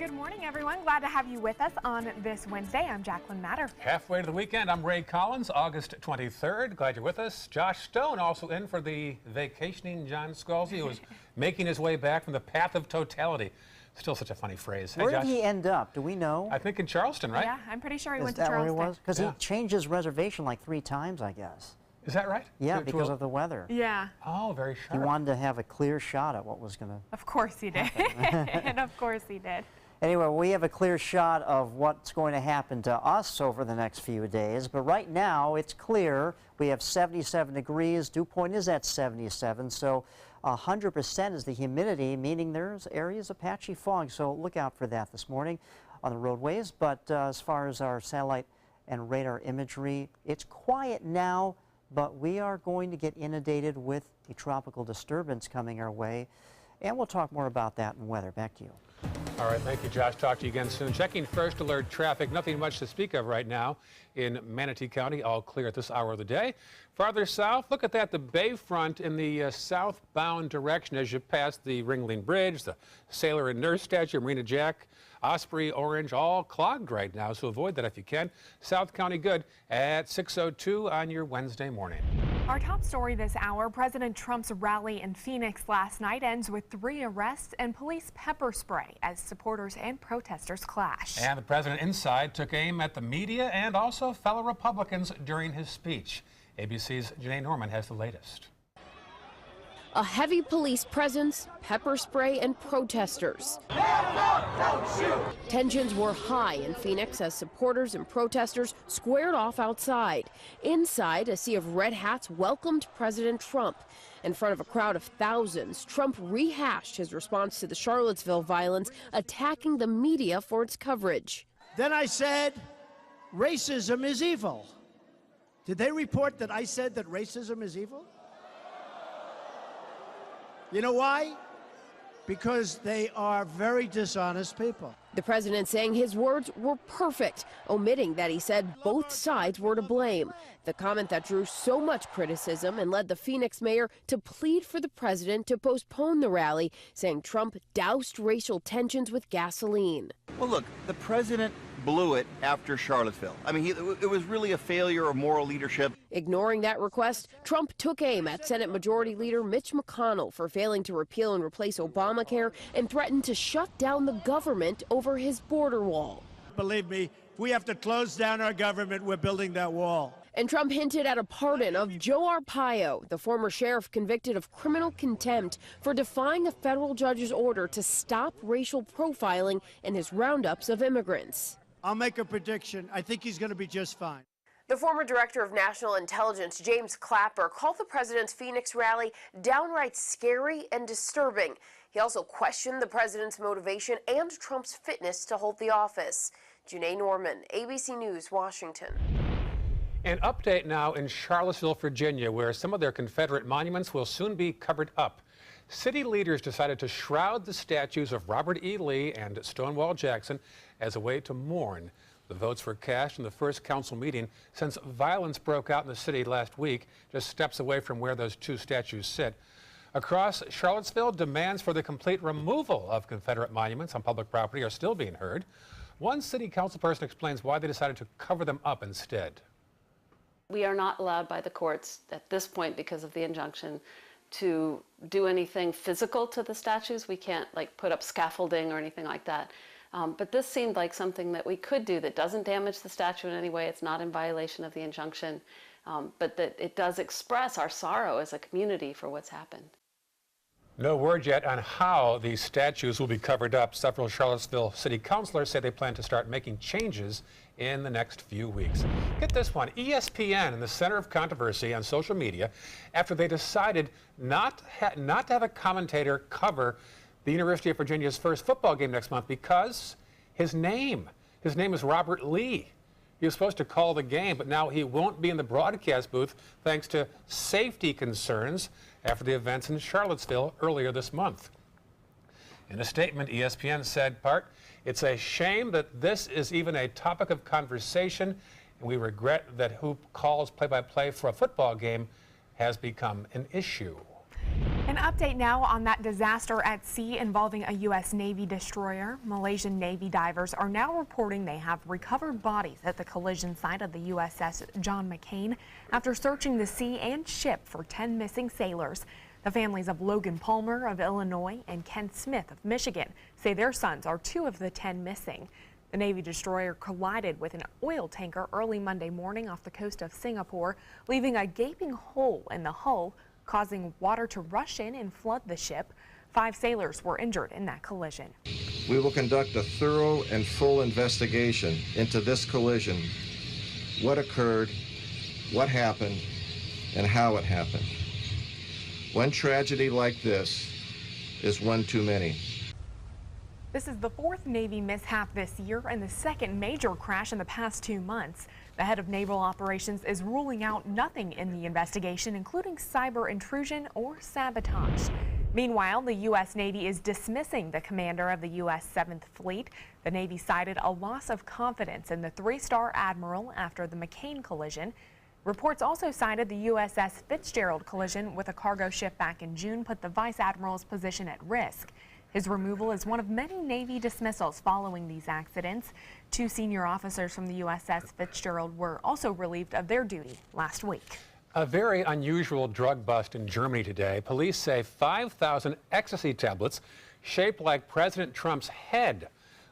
Good morning, everyone. Glad to have you with us on this Wednesday. I'm Jacqueline Matter. Halfway to the weekend, I'm Ray Collins, August 23rd. Glad you're with us. Josh Stone also in for the vacationing John Scalzi, who is making his way back from the path of totality. Still such a funny phrase. Where hey, did he end up? Do we know? I think in Charleston, right? Yeah, I'm pretty sure he went Is to that where Charleston. he was? Because Yeah. he changed his reservation like 3 times, I guess. Is that right? Yeah, because of the weather. Yeah, Oh, very sharp. He wanted to have a clear shot at what was going to... of course he did. And of course he did. Anyway, we have a clear shot of what's going to happen to us over the next few days. But right now, it's clear. We have 77 degrees. Dew point is at 77. So 100% is the humidity, meaning there's areas of patchy fog. So look out for that this morning on the roadways. But as far as our satellite and radar imagery, it's quiet now, but we are going to get inundated with a tropical disturbance coming our way. And we'll talk more about that in weather. Back to you. All right, thank you, Josh. Talk to you again soon. Checking first alert traffic. Nothing much to speak of right now in Manatee County. All clear at this hour of the day. Farther south, look at that, the Bayfront in the southbound direction as you pass the Ringling Bridge, the Sailor and Nurse statue, Marina Jack, Osprey, Orange, all clogged right now, so avoid that if you can. South County good at 6:02 on your Wednesday morning. Our top story this hour, President Trump's rally in Phoenix last night ends with 3 arrests and police pepper spray as supporters and protesters clash. And the president inside took aim at the media and also fellow Republicans during his speech. ABC's Janae Norman has the latest. A heavy police presence, pepper spray, and protesters. Tensions were high in Phoenix as supporters and protesters squared off outside. Inside, a sea of red hats welcomed President Trump. In front of a crowd of thousands, Trump rehashed his response to the Charlottesville violence, attacking the media for its coverage. Then I said, racism is evil. Did they report that I said that racism is evil? You know why? Because they are very dishonest people. The president saying his words were perfect, omitting that he said both sides were to blame. The comment that drew so much criticism and led the Phoenix mayor to plead for the president to postpone the rally, saying Trump doused racial tensions with gasoline. Well, look, the president blew it after Charlottesville. I mean, it was really a failure of moral leadership. Ignoring that request, Trump took aim at Senate Majority Leader Mitch McConnell for failing to repeal and replace Obamacare and threatened to shut down the government over his border wall. Believe me, if we have to close down our government, we're building that wall. And Trump hinted at a pardon of Joe Arpaio, the former sheriff convicted of criminal contempt for defying a federal judge's order to stop racial profiling in his roundups of immigrants. I'll make a prediction. I think he's going to be just fine. The former director of national intelligence, James Clapper, called the president's Phoenix rally downright scary and disturbing. He also questioned the president's motivation and Trump's fitness to hold the office. Janae Norman, ABC News, Washington. An update now in Charlottesville, Virginia, where some of their Confederate monuments will soon be covered up. City leaders decided to shroud the statues of Robert E. Lee and Stonewall Jackson as a way to mourn. The votes were cast in the first council meeting since violence broke out in the city last week, just steps away from where those 2 statues sit. Across Charlottesville, demands for the complete removal of Confederate monuments on public property are still being heard. One city council person explains why they decided to cover them up instead. We are not allowed by the courts at this point, because of the injunction, to do anything physical to the statues. We can't put up scaffolding or anything like that. But this seemed like something that we could do that doesn't damage the statue in any way. It's not in violation of the injunction, but that it does express our sorrow as a community for what's happened. No word yet on how these statues will be covered up. Several Charlottesville city councilors say they plan to start making changes in the next few weeks. Get this one, ESPN in the center of controversy on social media after they decided not to have a commentator cover the University of Virginia's first football game next month because his name is Robert Lee. He was supposed to call the game, but now he won't be in the broadcast booth thanks to safety concerns after the events in Charlottesville earlier this month. In a statement, ESPN said, part, "It's a shame that this is even a topic of conversation, and we regret that who calls play-by-play for a football game has become an issue." An update now on that disaster at sea involving a U.S. Navy destroyer. Malaysian Navy divers are now reporting they have recovered bodies at the collision site of the USS John McCain after searching the sea and ship for 10 missing sailors. The families of Logan Palmer of Illinois and Ken Smith of Michigan say their sons are 2 of the 10 missing. The Navy destroyer collided with an oil tanker early Monday morning off the coast of Singapore, leaving a gaping hole in the hull, causing water to rush in and flood the ship. 5 sailors were injured in that collision. We will conduct a thorough and full investigation into this collision, what occurred, what happened, and how it happened. One tragedy like this is one too many. This is the 4th Navy mishap this year and the 2nd major crash in the past 2 months. The head of Naval Operations is ruling out nothing in the investigation, including cyber intrusion or sabotage. Meanwhile, the U.S. Navy is dismissing the commander of the U.S. 7th Fleet. The Navy cited a loss of confidence in the 3-star admiral after the McCain collision. Reports also cited the USS Fitzgerald collision with a cargo ship back in June put the vice admiral's position at risk. His removal is one of many Navy dismissals following these accidents. 2 senior officers from the USS Fitzgerald were also relieved of their duty last week. A very unusual drug bust in Germany today. Police say 5,000 ecstasy tablets shaped like President Trump's head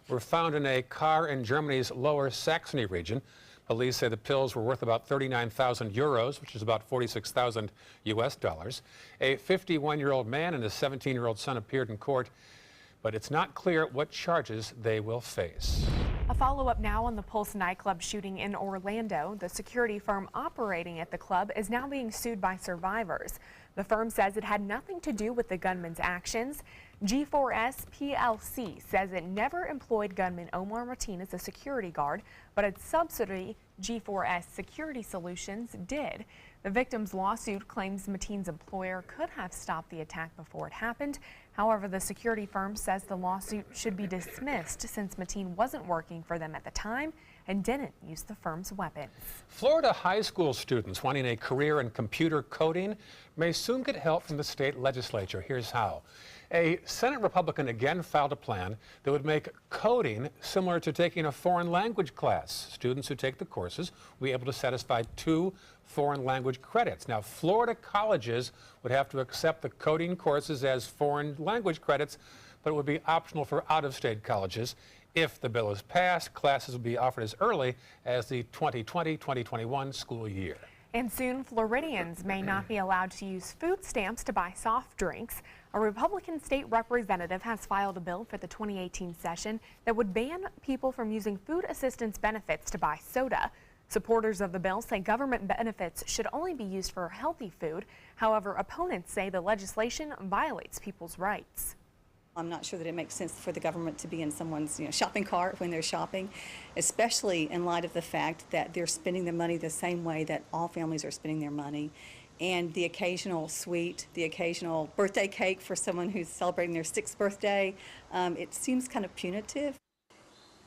were found in a car in Germany's Lower Saxony region. Police say the pills were worth about 39,000 euros, which is about 46,000 US dollars. A 51-year-old man and his 17-year-old son appeared in court, but it's not clear what charges they will face. A follow-up now on the Pulse nightclub shooting in Orlando. The security firm operating at the club is now being sued by survivors. The firm says it had nothing to do with the gunman's actions. G4S PLC says it never employed gunman Omar Mateen as a security guard, but its subsidiary G4S Security Solutions did. The victim's lawsuit claims Mateen's employer could have stopped the attack before it happened. However, the security firm says the lawsuit should be dismissed since Mateen wasn't working for them at the time and didn't use the firm's weapons. Florida high school students wanting a career in computer coding may soon get help from the state legislature. Here's how. A Senate Republican again filed a plan that would make coding similar to taking a foreign language class. Students who take the courses will be able to satisfy 2 foreign language credits. Now, Florida colleges would have to accept the coding courses as foreign language credits, but it would be optional for out-of-state colleges. If the bill is passed, classes will be offered as early as the 2020-2021 school year. And soon, Floridians may not be allowed to use food stamps to buy soft drinks. A Republican state representative has filed a bill for the 2018 session that would ban people from using food assistance benefits to buy soda. Supporters of the bill say government benefits should only be used for healthy food. However, opponents say the legislation violates people's rights. I'm not sure that it makes sense for the government to be in someone's shopping cart when they're shopping, especially in light of the fact that they're spending their money the same way that all families are spending their money. And the occasional sweet, the occasional birthday cake for someone who's celebrating their 6th birthday, it seems kind of punitive.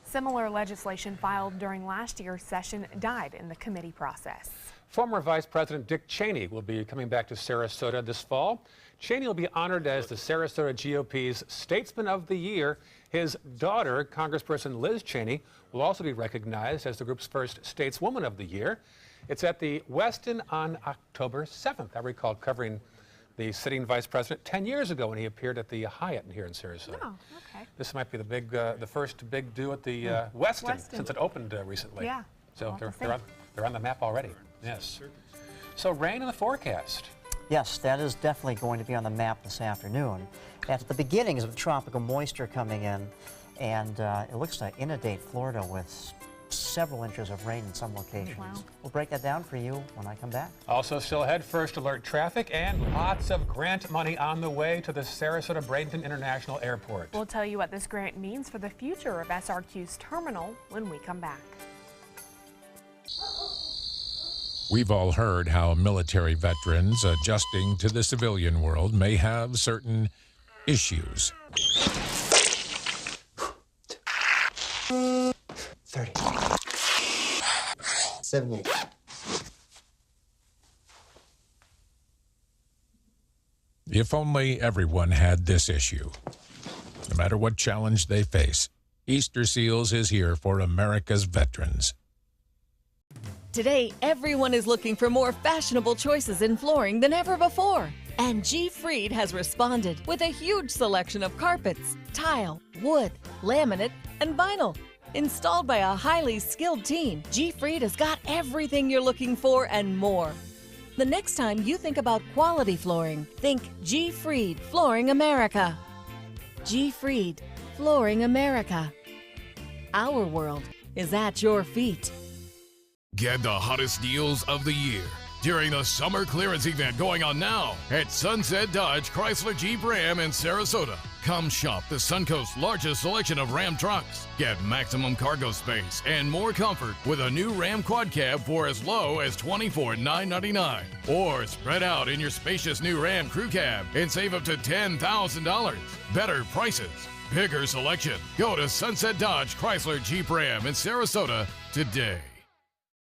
Similar legislation filed during last year's session died in the committee process. Former Vice President Dick Cheney will be coming back to Sarasota this fall. Cheney will be honored as the Sarasota GOP's Statesman of the Year. His daughter, Congressperson Liz Cheney, will also be recognized as the group's first Stateswoman of the Year. It's at the Westin on October 7th. I recall covering the sitting vice president 10 years ago when he appeared at the Hyatt here in Sarasota. Oh, okay. This might be the first big do at the Westin since it opened recently. Yeah. So they're on the map already. Yes. So rain in the forecast. Yes, that is definitely going to be on the map this afternoon. At the beginnings of tropical moisture coming in, and it looks to inundate Florida with several inches of rain in some locations. Wow. We'll break that down for you when I come back. Also still ahead, first alert traffic and lots of grant money on the way to the Sarasota Bradenton International Airport. We'll tell you what this grant means for the future of SRQ's terminal when we come back. We've all heard how military veterans adjusting to the civilian world may have certain issues. 30. 78. If only everyone had this issue. No matter what challenge they face, Easter Seals is here for America's veterans. Today, everyone is looking for more fashionable choices in flooring than ever before. And G. Fried has responded with a huge selection of carpets, tile, wood, laminate, and vinyl. Installed by a highly skilled team, G. Fried has got everything you're looking for and more. The next time you think about quality flooring, think G. Fried Flooring America. G. Fried Flooring America. Our world is at your feet. Get the hottest deals of the year during the summer clearance event going on now at Sunset Dodge Chrysler Jeep Ram in Sarasota. Come shop the Suncoast's largest selection of Ram trucks. Get maximum cargo space and more comfort with a new Ram Quad Cab for as low as $24,999. Or spread out in your spacious new Ram Crew Cab and save up to $10,000. Better prices, bigger selection. Go to Sunset Dodge Chrysler Jeep Ram in Sarasota today.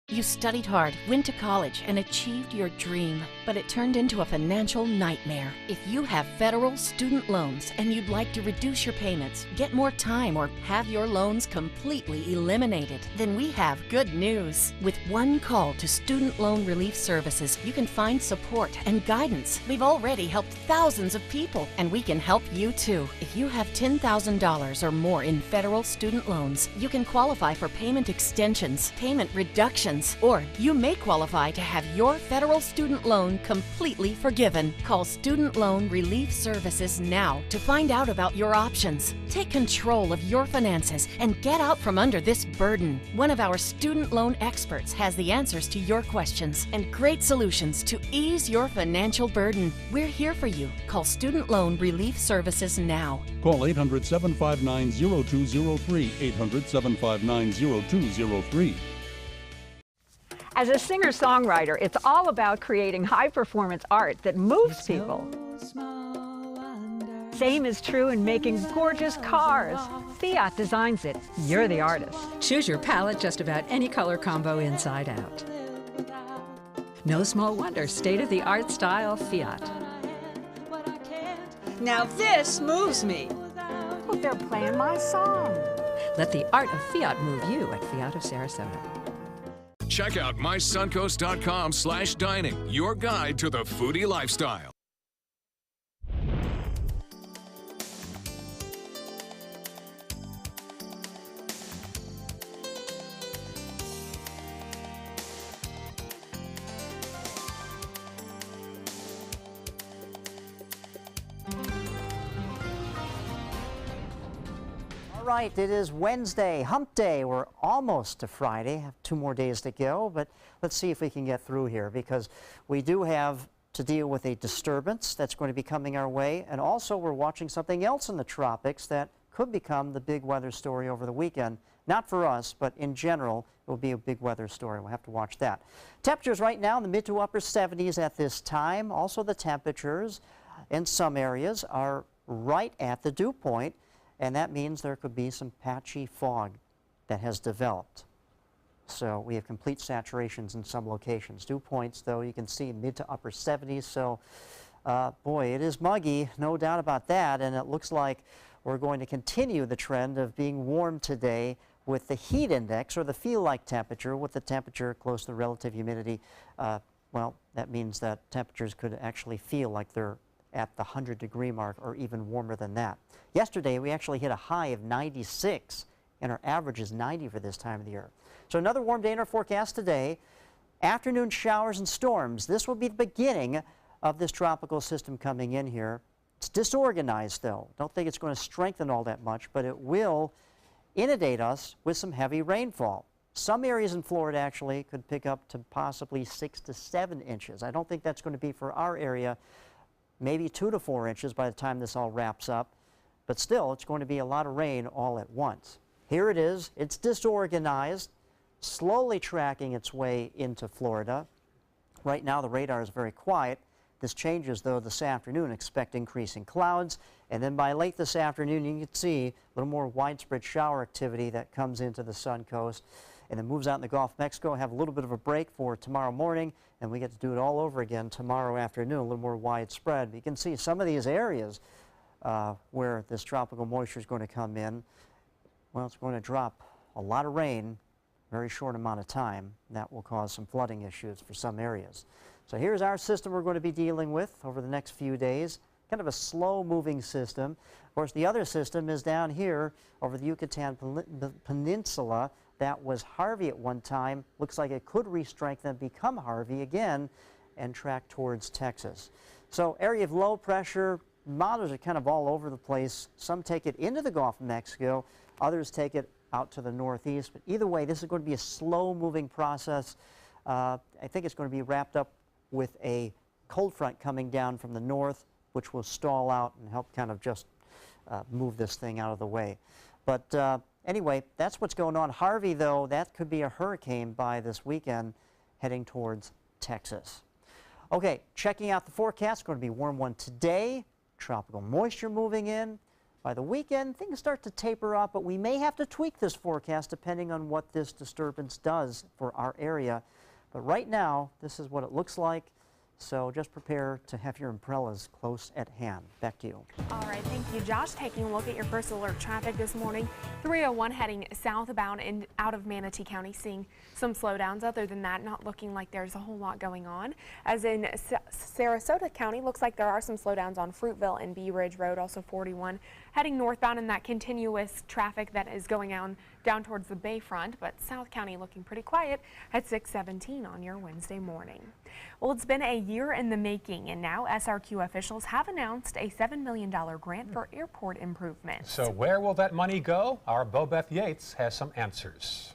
You studied hard, went to college, and achieved your dream, but it turned into a financial nightmare. If you have federal student loans and you'd like to reduce your payments, get more time, or have your loans completely eliminated, then we have good news. With one call to Student Loan Relief Services, you can find support and guidance. We've already helped thousands of people, and we can help you too. If you have $10,000 or more in federal student loans, you can qualify for payment extensions, payment reductions, or you may qualify to have your federal student loan completely forgiven. Call Student Loan Relief Services now to find out about your options. Take control of your finances and get out from under this burden. One of our student loan experts has the answers to your questions and great solutions to ease your financial burden. We're here for you. Call Student Loan Relief Services now. Call 800-759-0203, 800-759-0203. As a singer-songwriter, it's all about creating high-performance art that moves people. Same is true in making gorgeous cars. Fiat designs it. You're the artist. Choose your palette just about any color combo inside out. No small wonder, state-of-the-art style Fiat. Now this moves me. Oh, they're playing my song. Let the art of Fiat move you at Fiat of Sarasota. Check out mysuncoast.com/dining, your guide to the foodie lifestyle. All right, it is Wednesday, hump day. We're almost to Friday, have 2 more days to go, but let's see if we can get through here because we do have to deal with a disturbance that's going to be coming our way, and also we're watching something else in the tropics that could become the big weather story over the weekend. Not for us, but in general, it will be a big weather story. We'll have to watch that. Temperatures right now in the mid to upper 70s at this time. Also the temperatures in some areas are right at the dew point, and that means there could be some patchy fog that has developed. So we have complete saturations in some locations. Dew points, though, you can see mid to upper 70s. So, boy, it is muggy, no doubt about that. And it looks like we're going to continue the trend of being warm today with the heat index, or the feel-like temperature, with the temperature close to the relative humidity. Well, that means that temperatures could actually feel like they're at the 100-degree mark or even warmer than that. Yesterday, we actually hit a high of 96, and our average is 90 for this time of the year. So another warm day in our forecast today. Afternoon showers and storms. This will be the beginning of this tropical system coming in here. It's disorganized, though. Don't think it's going to strengthen all that much, but it will inundate us with some heavy rainfall. Some areas in Florida actually could pick up to possibly 6 to 7 inches. I don't think that's going to be for our area. Maybe 2 to 4 inches by the time this all wraps up. But still, it's going to be a lot of rain all at once. Here it is. It's disorganized, slowly tracking its way into Florida. Right now, the radar is very quiet. This changes, though, this afternoon. Expect increasing clouds. And then by late this afternoon, you can see a little more widespread shower activity that comes into the Suncoast. and then moves out in the Gulf of Mexico. Have a little bit of a break for tomorrow morning, and we get to do it all over again tomorrow afternoon, a little more widespread. You can see some of these areas where this tropical moisture is going to come in. Well, it's going to drop a lot of rain, very short amount of time. That will cause some flooding issues for some areas. So here's our system we're going to be dealing with over the next few days. Kind of a slow-moving system. Of course, the other system is down here over the Yucatan Peninsula. That was Harvey at one time. Looks like it could re-strengthen, become Harvey again, and track towards Texas. So area of low pressure, models are kind of all over the place. Some take it into the Gulf of Mexico, others take it out to the northeast. But either way, this is going to be a slow-moving process. I think it's going to be wrapped up with a cold front coming down from the north, which will stall out and help kind of just move this thing out of the way. But anyway, that's what's going on. Harvey, though, that could be a hurricane by this weekend heading towards Texas. Okay, checking out the forecast. Going to be a warm one today. Tropical moisture moving in. By the weekend, things start to taper off, but we may have to tweak this forecast depending on what this disturbance does for our area. But right now, this is what it looks like. So just prepare to have your umbrellas close at hand. Back to you. All right, thank you, Josh. Taking a look at your first alert traffic this morning. 301 heading southbound and out of Manatee County, seeing some slowdowns. Other than that, not looking like there's a whole lot going on. As in Sarasota County, looks like there are some slowdowns on Fruitville and Bee Ridge Road. Also 41 heading northbound in that continuous traffic that is going down towards the Bayfront. But South County looking pretty quiet at 617 on your Wednesday morning. Well, it's been a year in the making, and now SRQ officials have announced a $7 million grant for airport improvements. So where will that money go? Our Bobeth Yates has some answers.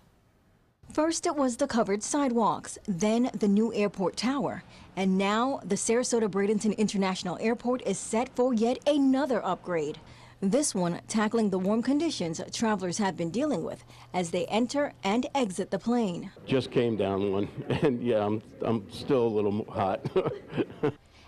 First, it was the covered sidewalks, then the new airport tower, and now the Sarasota-Bradenton International Airport is set for yet another upgrade. This one tackling the warm conditions travelers have been dealing with as they enter and exit the plane. Just came down one, and yeah, I'm still a little hot.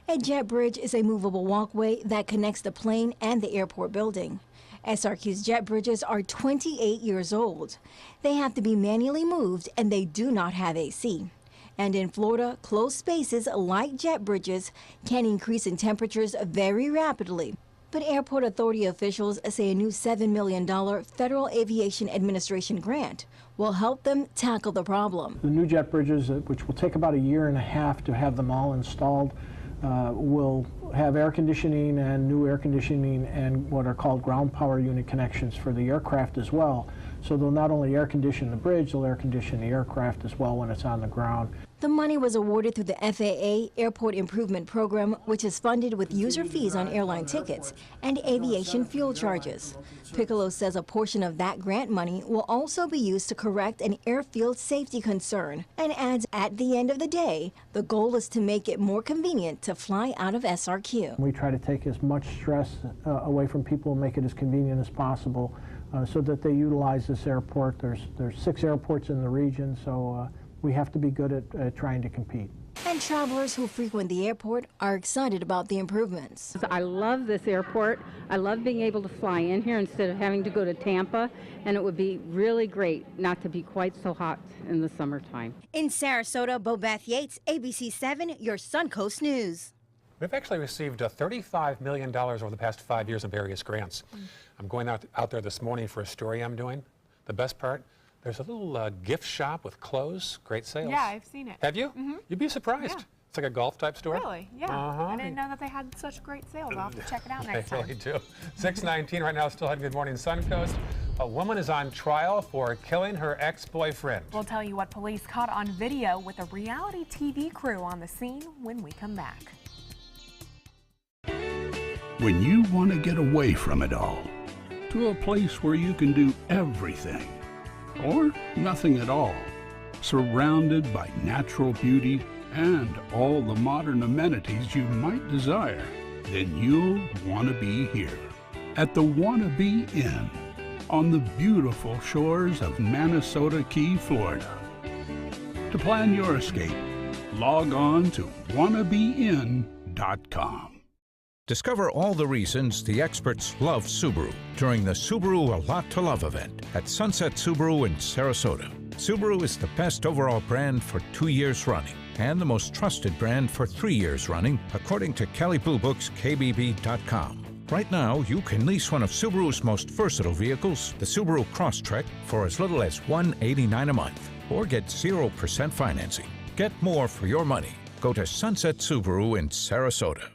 A jet bridge is a movable walkway that connects the plane and the airport building. SRQ's jet bridges are 28 years old. They have to be manually moved, and they do not have AC. And in Florida, closed spaces like jet bridges can increase in temperatures very rapidly. But airport authority officials say a new $7 million Federal Aviation Administration grant will help them tackle the problem. The new jet bridges, which will take about a year and a half to have them all installed, will have air conditioning and new air conditioning and what are called ground power unit connections for the aircraft as well. So they'll not only air condition the bridge, they'll air condition the aircraft as well when it's on the ground. The money was awarded through the FAA Airport Improvement Program, which is funded with user fees on airline tickets and aviation fuel charges. Piccolo says a portion of that grant money will also be used to correct an airfield safety concern, and adds at the end of the day, the goal is to make it more convenient to fly out of SRQ. We try to take as much stress away from people and make it as convenient as possible so that they utilize this airport. There's 6 airports in the region, so we have to be good at trying to compete. And travelers who frequent the airport are excited about the improvements. I love this airport. I love being able to fly in here instead of having to go to Tampa, and it would be really great not to be quite so hot in the summertime. In Sarasota, Bobeth Yates, ABC 7, your Suncoast News. We've actually received $35 million over the past 5 years in various grants. I'm going out there this morning for a story I'm doing. The best part, there's a little gift shop with clothes, great sales. Yeah, I've seen it. Have you? Mm-hmm. You'd be surprised. Yeah. It's like a golf type store. Really? Yeah. I didn't know that they had such great sales. I'll have to check it out next time. They really do. 6:19 right now, still heading Good Morning Suncoast. A woman is on trial for killing her ex-boyfriend. We'll tell you what police caught on video with a reality TV crew on the scene when we come back. When you want to get away from it all, to a place where you can do everything, or nothing at all, surrounded by natural beauty and all the modern amenities you might desire, then you'll want to be here at the Wanna Be Inn on the beautiful shores of Manasota Key, Florida. To plan your escape, log on to wannabein.com. Discover all the reasons the experts love Subaru during the Subaru A Lot to Love event at Sunset Subaru in Sarasota. Subaru is the best overall brand for 2 years running and the most trusted brand for 3 years running, according to Kelley Blue Book's KBB.com. Right now, you can lease one of Subaru's most versatile vehicles, the Subaru Crosstrek, for as little as $189 a month, or get 0% financing. Get more for your money. Go to Sunset Subaru in Sarasota.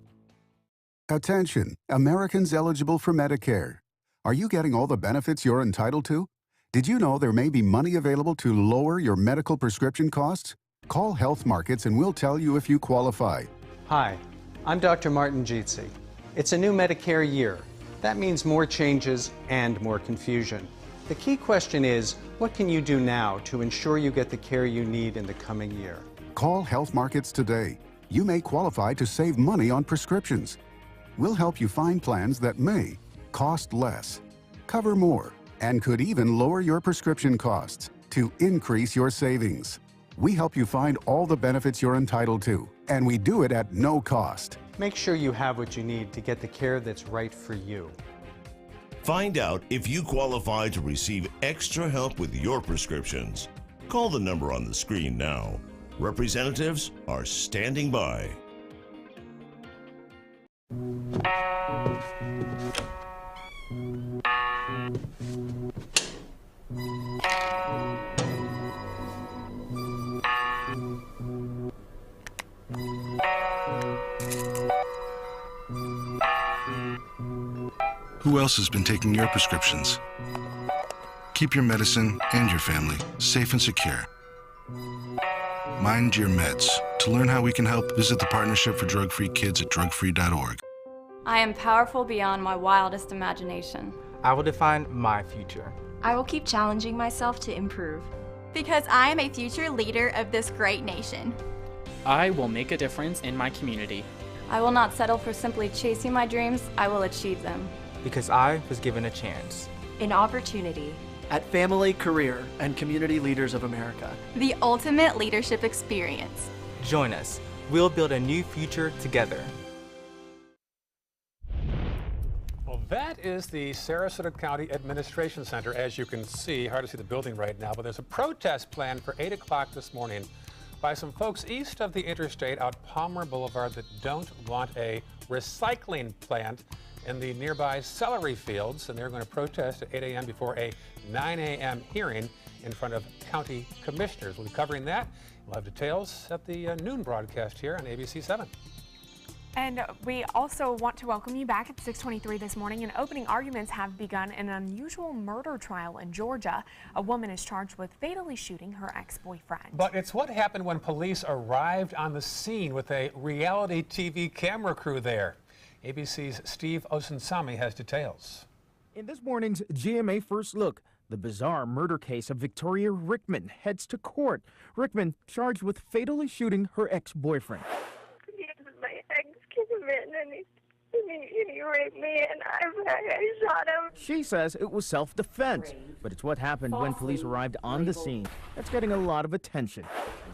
Attention, Americans eligible for Medicare. Are you getting all the benefits you're entitled to? Did you know there may be money available to lower your medical prescription costs? Call Health Markets and we'll tell you if you qualify. Hi, I'm Dr. Martin Jeetsi. It's a new Medicare year. That means more changes and more confusion. The key question is, what can you do now to ensure you get the care you need in the coming year? Call Health Markets today. You may qualify to save money on prescriptions. We'll help you find plans that may cost less, cover more, and could even lower your prescription costs to increase your savings. We help you find all the benefits you're entitled to, and we do it at no cost. Make sure you have what you need to get the care that's right for you. Find out if you qualify to receive extra help with your prescriptions. Call the number on the screen now. Representatives are standing by. Who else has been taking your prescriptions? Keep your medicine and your family safe and secure. Mind your meds. To learn how we can help, visit the Partnership for Drug-Free Kids at drugfree.org. I am powerful beyond my wildest imagination. I will define my future. I will keep challenging myself to improve. Because I am a future leader of this great nation. I will make a difference in my community. I will not settle for simply chasing my dreams, I will achieve them. Because I was given a chance. An opportunity. At Family, Career, and Community Leaders of America. The ultimate leadership experience. Join us. We'll build a new future together. Well, that is the Sarasota County Administration Center. As you can see, hard to see the building right now, but there's a protest planned for 8 o'clock this morning by some folks east of the interstate out Palmer Boulevard that don't want a recycling plant in the nearby celery fields, and they're going to protest at 8 a.m. before a 9 a.m. hearing in front of county commissioners. We'll be covering that. We'll have details at the noon broadcast here on ABC 7. And we also want to welcome you back at 6:23 this morning. And opening arguments have begun in an unusual murder trial in Georgia. A woman is charged with fatally shooting her ex-boyfriend. But it's what happened when police arrived on the scene with a reality TV camera crew there. ABC's Steve Osunsami has details. In this morning's GMA First Look, the bizarre murder case of Victoria Rickman heads to court. Rickman charged with fatally shooting her ex-boyfriend. My ex came in and he raped me and I shot him. She says it was self-defense, but it's what happened when police arrived on the scene that's getting a lot of attention.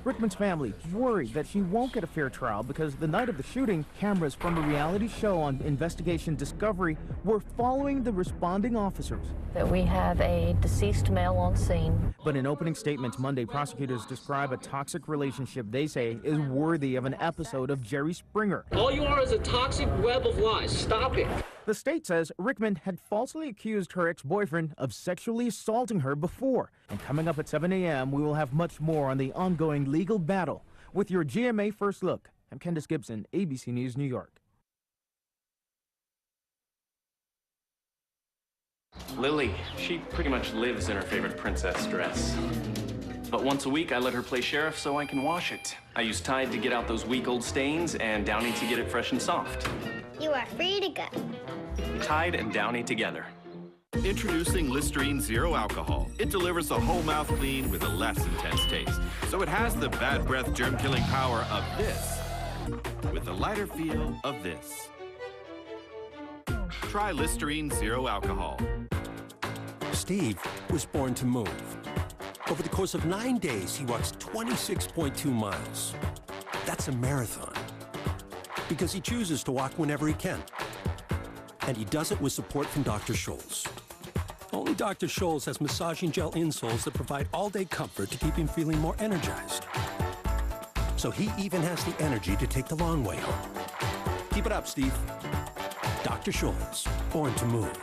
Rickman's family is worried that she won't get a fair trial because the night of the shooting, cameras from a reality show on Investigation Discovery were following the responding officers. That we have a deceased male on scene. But in opening statements Monday, prosecutors describe a toxic relationship they say is worthy of an episode of Jerry Springer. All you are is a toxic web of lies. Stop it. The state says Rickman had falsely accused her ex-boyfriend of sexually assaulting her before. And coming up at 7 a.m., we will have much more on the ongoing legal battle. With your GMA First Look, I'm Candace Gibson, ABC News, New York. Lily, she pretty much lives in her favorite princess dress. But once a week, I let her play sheriff so I can wash it. I use Tide to get out those week-old stains and Downy to get it fresh and soft. You are free to go. Tide and Downy together. Introducing Listerine Zero Alcohol. It delivers a whole mouth clean with a less intense taste. So it has the bad breath germ-killing power of this, with the lighter feel of this. Try Listerine Zero Alcohol. Steve was born to move. Over the course of 9 days, he walks 26.2 miles. That's a marathon. Because he chooses to walk whenever he can. And he does it with support from Dr. Scholl's. Only Dr. Scholl's has massaging gel insoles that provide all-day comfort to keep him feeling more energized. So he even has the energy to take the long way home. Keep it up, Steve. Dr. Scholl's, born to move.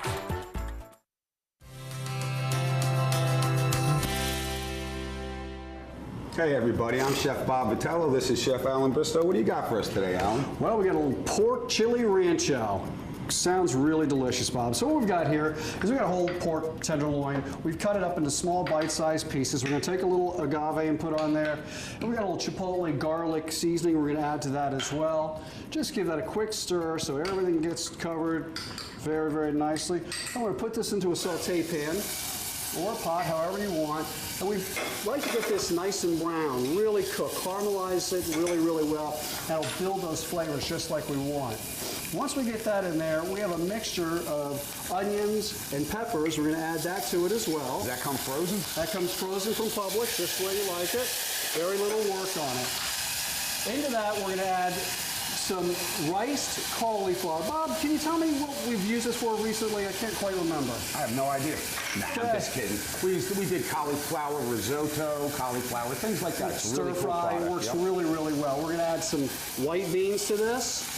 Hey everybody, I'm Chef Bob Vitello. This is Chef Alan Bristow. What do you got for us today, Alan? Well, we got a little pork chili rancho. Sounds really delicious, Bob. So what we've got here is we've got a whole pork tenderloin. We've cut it up into small bite-sized pieces. We're going to take a little agave and put on there. And we've got a little chipotle garlic seasoning we're going to add to that as well. Just give that a quick stir so everything gets covered very, very nicely. I'm going to put this into a saute pan or a pot, however you want. And we like to get this nice and brown, really cook, caramelize it really, really well. That'll build those flavors just like we want. Once we get that in there, we have a mixture of onions and peppers. We're going to add that to it as well. Does that come frozen? That comes frozen from Publix, just the way you like it. Very little work on it. Into that, we're going to add some riced cauliflower. Bob, can you tell me what we've used this for recently? I can't quite remember. I have no idea. Nah, I'm just kidding. We did cauliflower risotto, cauliflower, things like that. It's Stir fry works really, really well. We're going to add some white beans to this.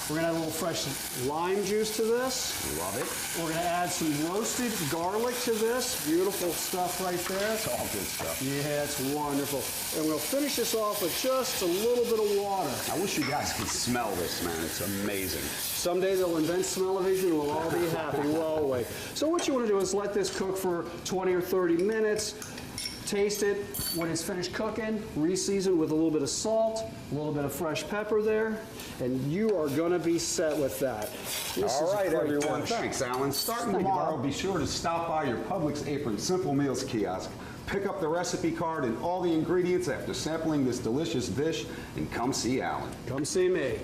We're going to add a little fresh lime juice to this. Love it. We're going to add some roasted garlic to this. Beautiful stuff right there. It's all good stuff. Yeah, it's wonderful. And we'll finish this off with just a little bit of water. I wish you guys could smell this, man. It's amazing. Someday they'll invent smell-o-vision and we'll all be happy. We'll all wait. So what you want to do is let this cook for 20 or 30 minutes. Taste it. When it's finished cooking, re-season with a little bit of salt, a little bit of fresh pepper there, and you are going to be set with that. All right, everyone. Thanks, Alan. Starting tomorrow, be sure to stop by your Publix Apron Simple Meals kiosk. Pick up the recipe card and all the ingredients after sampling this delicious dish, and come see Alan. Come see me.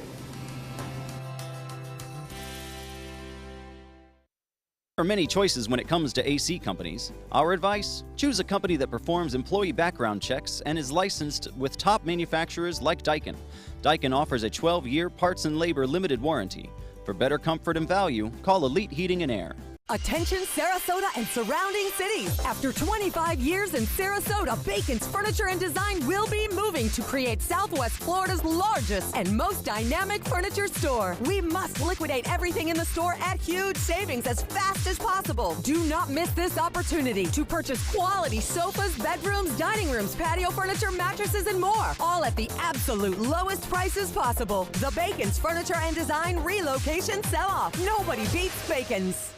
There are many choices when it comes to AC companies. Our advice? Choose a company that performs employee background checks and is licensed with top manufacturers like Daikin. Daikin offers a 12-year parts and labor limited warranty. For better comfort and value, call Elite Heating and Air. Attention Sarasota and surrounding cities. After 25 years in Sarasota, Bacon's Furniture and Design will be moving to create Southwest Florida's largest and most dynamic furniture store. We must liquidate everything in the store at huge savings as fast as possible. Do not miss this opportunity to purchase quality sofas, bedrooms, dining rooms, patio furniture, mattresses, and more. All at the absolute lowest prices possible. The Bacon's Furniture and Design relocation sell-off. Nobody beats Bacon's.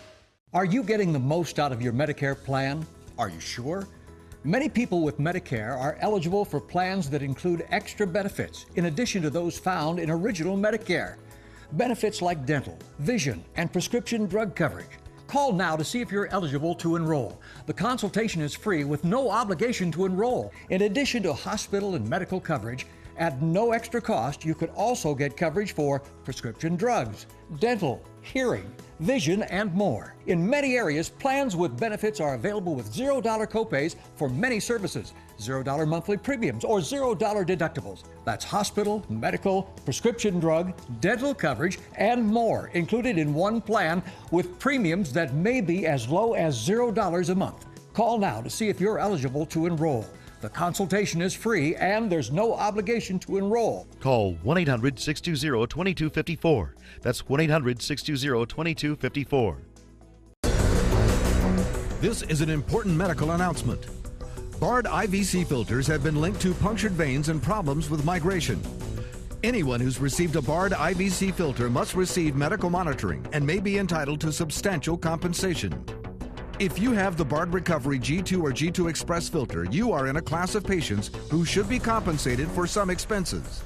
Are you getting the most out of your Medicare plan? Are you sure? Many people with Medicare are eligible for plans that include extra benefits in addition to those found in original Medicare. Benefits like dental, vision, and prescription drug coverage. Call now to see if you're eligible to enroll. The consultation is free with no obligation to enroll. In addition to hospital and medical coverage, at no extra cost, you could also get coverage for prescription drugs, dental, hearing, vision, and more. In many areas, plans with benefits are available with $0 copays for many services, $0 monthly premiums, or $0 deductibles. That's hospital, medical, prescription drug, dental coverage, and more included in one plan with premiums that may be as low as $0 a month. Call now to see if you're eligible to enroll. The consultation is free and there's no obligation to enroll. Call 1-800-620-2254. That's 1-800-620-2254. This is an important medical announcement. Bard IVC filters have been linked to punctured veins and problems with migration. Anyone who's received a Bard IVC filter must receive medical monitoring and may be entitled to substantial compensation. If you have the Bard Recovery G2 or G2 Express filter, you are in a class of patients who should be compensated for some expenses.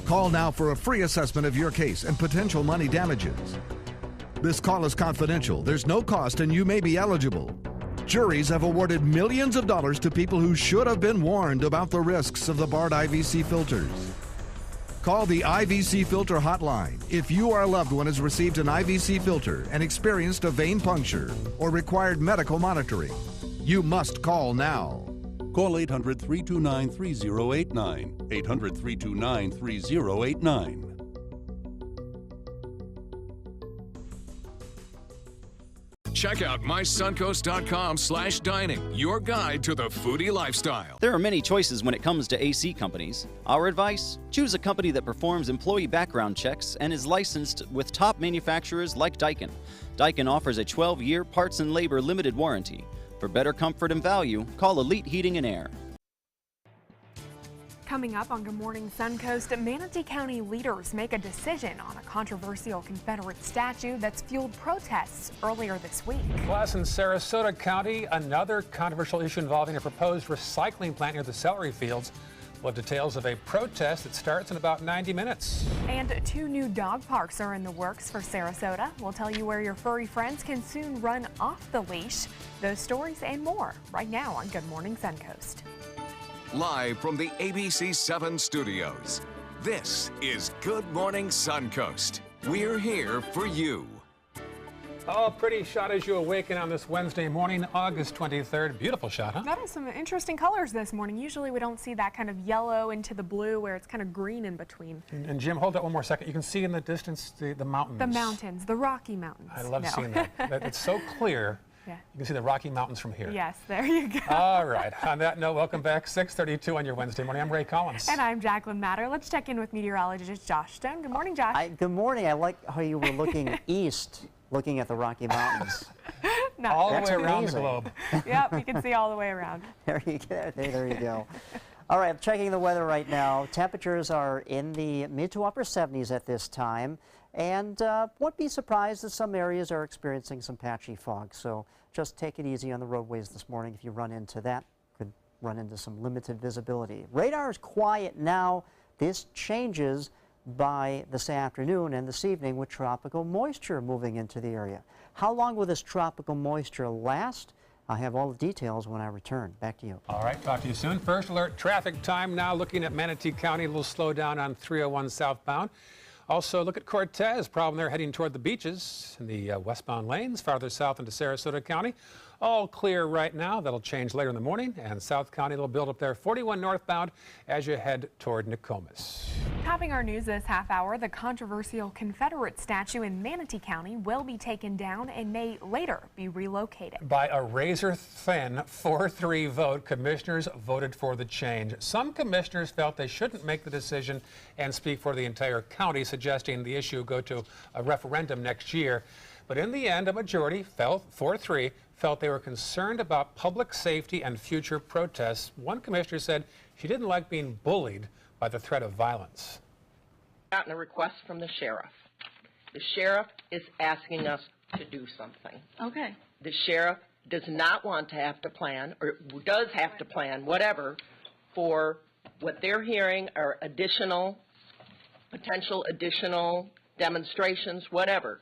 Call now for a free assessment of your case and potential money damages. This call is confidential. There's no cost and you may be eligible. Juries have awarded millions of dollars to people who should have been warned about the risks of the Bard IVC filters. Call the IVC Filter Hotline if you or a loved one has received an IVC filter and experienced a vein puncture or required medical monitoring. You must call now. Call 800-329-3089. 800-329-3089. Check out mysuncoast.com/dining, your guide to the foodie lifestyle. There are many choices when it comes to AC companies. Our advice? Choose a company that performs employee background checks and is licensed with top manufacturers like Daikin. Daikin offers a 12-year parts and labor limited warranty. For better comfort and value, call Elite Heating and Air. Coming up on Good Morning Suncoast, Manatee County leaders make a decision on a controversial Confederate statue that's fueled protests earlier this week. Plus, in Sarasota County, another controversial issue involving a proposed recycling plant near the celery fields. Well, details of a protest that starts in about 90 minutes. And 2 new dog parks are in the works for Sarasota. We'll tell you where your furry friends can soon run off the leash. Those stories and more right now on Good Morning Suncoast. Live from the ABC 7 studios, this is Good Morning Suncoast. We're here for you. Oh, pretty shot as you awaken on this Wednesday morning, August 23rd. Beautiful shot, huh? That is some interesting colors this morning. Usually we don't see that kind of yellow into the blue where it's kind of green in between. And Jim, hold that one more second. You can see in the distance the mountains. The mountains, the Rocky Mountains. I love seeing that. It's so clear. Yeah. You can see the Rocky Mountains from here. Yes, there you go. All right. On that note, welcome back. 6:32 on your Wednesday morning. I'm Ray Collins. And I'm Jacqueline Matter. Let's check in with meteorologist Josh Stone. Good morning, Josh. Good morning. I like how you were looking east, looking at the Rocky Mountains. All the way around the globe. Yep, you can see all the way around. There you go. There you go. All right, I'm checking the weather right now. Temperatures are in the mid to upper 70s at this time. And won't be surprised that some areas are experiencing some patchy fog. So just take it easy on the roadways this morning. If you run into that, could run into some limited visibility. Radar is quiet now. This changes by this afternoon and this evening with tropical moisture moving into the area. How long will this tropical moisture last? I have all the details when I return. Back to you. All right, talk to you soon. First alert traffic time now. Looking at Manatee County, a little slowdown on 301 southbound. Also, look at Cortez. Problem there heading toward the beaches in the westbound lanes, farther south into Sarasota County. All clear right now. That'll change later in the morning. And South County will build up there 41 northbound as you head toward Nokomis. Topping our news this half hour, the controversial Confederate statue in Manatee County will be taken down and may later be relocated. By a razor-thin 4-3 vote, commissioners voted for the change. Some commissioners felt they shouldn't make the decision and speak for the entire county, suggesting the issue go to a referendum next year. But in the end, a majority, 4-3, felt they were concerned about public safety and future protests. One commissioner said she didn't like being bullied by the threat of violence. Gotten a request from the sheriff. The sheriff is asking us to do something. Okay. The sheriff does not want to have to plan, or does have to plan, whatever, for what they're hearing are potential additional demonstrations, whatever.